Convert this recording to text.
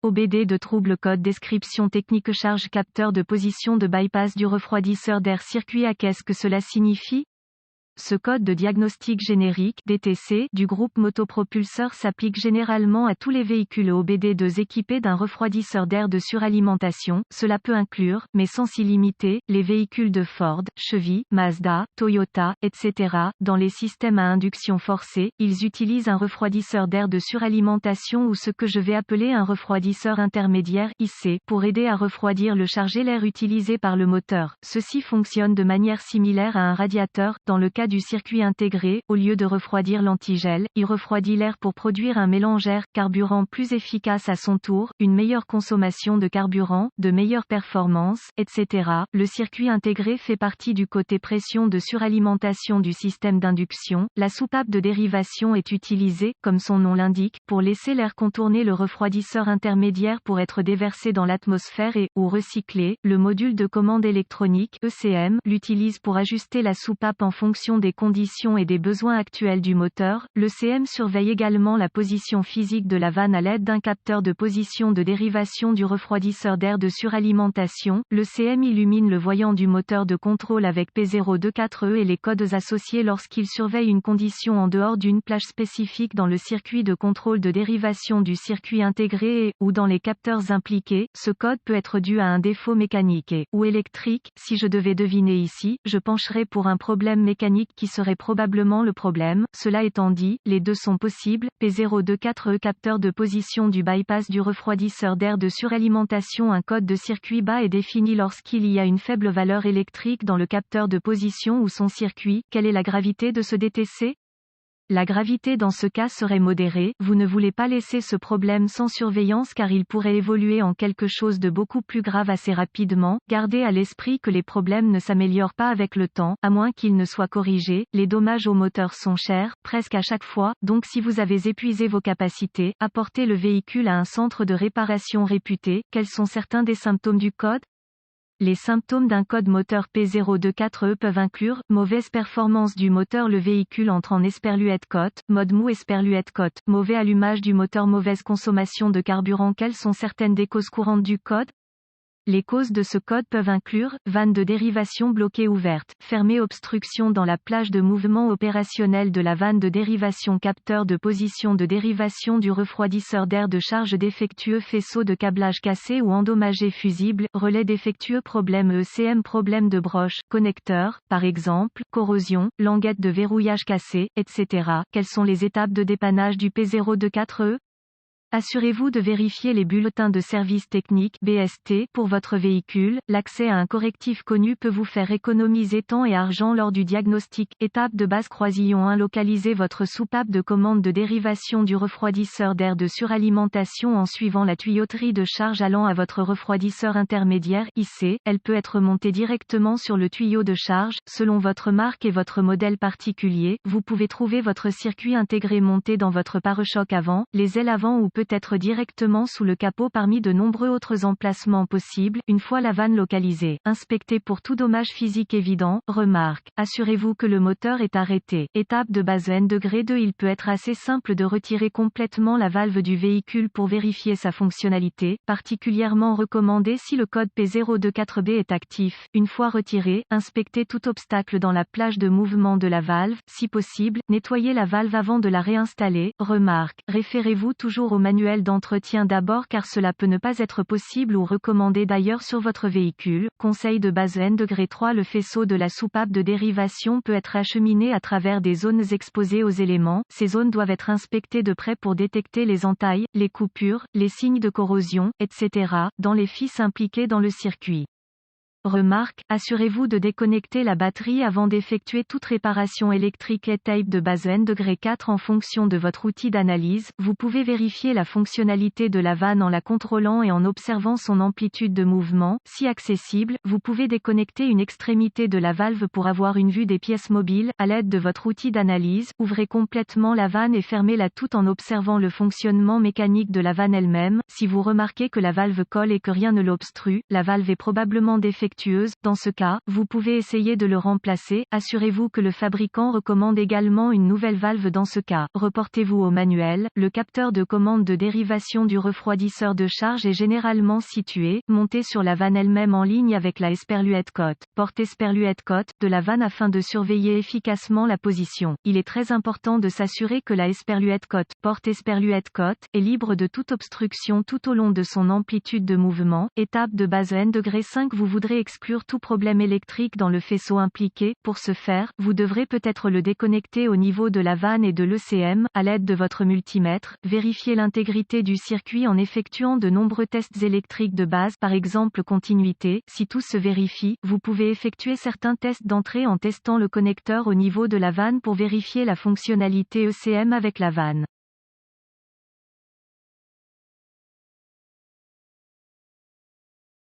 OBD de trouble code description technique charge capteur de position de bypass du refroidisseur d'air circuit à qu'est-ce que cela signifie? Ce code de diagnostic générique (DTC) du groupe motopropulseur s'applique généralement à tous les véhicules OBD2 équipés d'un refroidisseur d'air de suralimentation. Cela peut inclure, mais sans s'y limiter, les véhicules de Ford, Chevy, Mazda, Toyota, etc. Dans les systèmes à induction forcée, ils utilisent un refroidisseur d'air de suralimentation ou ce que je vais appeler un refroidisseur intermédiaire (IC) pour aider à refroidir le chargé l'air utilisé par le moteur. Ceci fonctionne de manière similaire à un radiateur. Dans le cas du circuit intégré, au lieu de refroidir l'antigel, il refroidit l'air pour produire un mélange air-carburant plus efficace à son tour, une meilleure consommation de carburant, de meilleures performances, etc. Le circuit intégré fait partie du côté pression de suralimentation du système d'induction. La soupape de dérivation est utilisée, comme son nom l'indique, pour laisser l'air contourner le refroidisseur intermédiaire pour être déversé dans l'atmosphère et, ou recyclé. Le module de commande électronique, ECM, l'utilise pour ajuster la soupape en fonction des conditions et des besoins actuels du moteur. Le CM surveille également la position physique de la vanne à l'aide d'un capteur de position de dérivation du refroidisseur d'air de suralimentation. Le CM illumine le voyant du moteur de contrôle avec P024E et les codes associés lorsqu'il surveille une condition en dehors d'une plage spécifique dans le circuit de contrôle de dérivation du circuit intégré et, ou dans les capteurs impliqués. Ce code peut être dû à un défaut mécanique et, ou électrique. Si je devais deviner ici, je pencherais pour un problème mécanique qui serait probablement le problème. Cela étant dit, les deux sont possibles. P024E capteur de position du bypass du refroidisseur d'air de suralimentation. Un code de circuit bas est défini lorsqu'il y a une faible valeur électrique dans le capteur de position ou son circuit. Quelle est la gravité de ce DTC? La gravité dans ce cas serait modérée. Vous ne voulez pas laisser ce problème sans surveillance car il pourrait évoluer en quelque chose de beaucoup plus grave assez rapidement. Gardez à l'esprit que les problèmes ne s'améliorent pas avec le temps, à moins qu'ils ne soient corrigés. Les dommages au moteur sont chers, presque à chaque fois, donc si vous avez épuisé vos capacités, apportez le véhicule à un centre de réparation réputé. Quels sont certains des symptômes du code? Les symptômes d'un code moteur P024E peuvent inclure mauvaise performance du moteur. Le véhicule entre en esperluette cote, mode mou esperluette cote, mauvais allumage du moteur, mauvaise consommation de carburant. Quelles sont certaines des causes courantes du code? Les causes de ce code peuvent inclure vanne de dérivation bloquée ouverte, fermée, obstruction dans la plage de mouvement opérationnel de la vanne de dérivation, capteur de position de dérivation du refroidisseur d'air de charge défectueux, faisceau de câblage cassé ou endommagé, fusible, relais défectueux, problème ECM, problème de broche, connecteur, par exemple, corrosion, languette de verrouillage cassée, etc. Quelles sont les étapes de dépannage du P024E? Assurez-vous de vérifier les bulletins de service technique (BST) pour votre véhicule. L'accès à un correctif connu peut vous faire économiser temps et argent lors du diagnostic. Étape de base croisillon 1. Localisez votre soupape de commande de dérivation du refroidisseur d'air de suralimentation en suivant la tuyauterie de charge allant à votre refroidisseur intermédiaire (IC). Elle peut être montée directement sur le tuyau de charge, selon votre marque et votre modèle particulier. Vous pouvez trouver votre circuit intégré monté dans votre pare-choc avant, les ailes avant ou peut-être directement sous le capot parmi de nombreux autres emplacements possibles. Une fois la vanne localisée, inspectez pour tout dommage physique évident. Remarque, assurez-vous que le moteur est arrêté. Étape de base degré 2. Il peut être assez simple de retirer complètement la valve du véhicule pour vérifier sa fonctionnalité, particulièrement recommandé si le code P024B est actif. Une fois retiré, inspectez tout obstacle dans la plage de mouvement de la valve. Si possible, nettoyez la valve avant de la réinstaller. Remarque, référez-vous toujours au manuel d'entretien d'abord car cela peut ne pas être possible ou recommandé d'ailleurs sur votre véhicule. Conseil de base degré 3. Le faisceau de la soupape de dérivation peut être acheminé à travers des zones exposées aux éléments. Ces zones doivent être inspectées de près pour détecter les entailles, les coupures, les signes de corrosion, etc. dans les fils impliqués dans le circuit. Remarque, assurez-vous de déconnecter la batterie avant d'effectuer toute réparation électrique. Étape de base degré 4. En fonction de votre outil d'analyse, vous pouvez vérifier la fonctionnalité de la vanne en la contrôlant et en observant son amplitude de mouvement. Si accessible, vous pouvez déconnecter une extrémité de la valve pour avoir une vue des pièces mobiles. À l'aide de votre outil d'analyse, ouvrez complètement la vanne et fermez-la tout en observant le fonctionnement mécanique de la vanne elle-même. Si vous remarquez que la valve colle et que rien ne l'obstrue, la valve est probablement défectueuse défectueuse. Dans ce cas, vous pouvez essayer de le remplacer. Assurez-vous que le fabricant recommande également une nouvelle valve dans ce cas. Reportez-vous au manuel. Le capteur de commande de dérivation du refroidisseur de charge est généralement situé, monté sur la vanne elle-même en ligne avec la Esperluette cote. Porte Esperluette cote de la vanne afin de surveiller efficacement la position. Il est très important de s'assurer que la Esperluette cote, porte Esperluette cote, est libre de toute obstruction tout au long de son amplitude de mouvement. Étape de base N°5. Vous voudrez exclure tout problème électrique dans le faisceau impliqué. Pour ce faire, vous devrez peut-être le déconnecter au niveau de la vanne et de l'ECM, à l'aide de votre multimètre. Vérifiez l'intégrité du circuit en effectuant de nombreux tests électriques de base, par exemple continuité. Si tout se vérifie, vous pouvez effectuer certains tests d'entrée en testant le connecteur au niveau de la vanne pour vérifier la fonctionnalité ECM avec la vanne.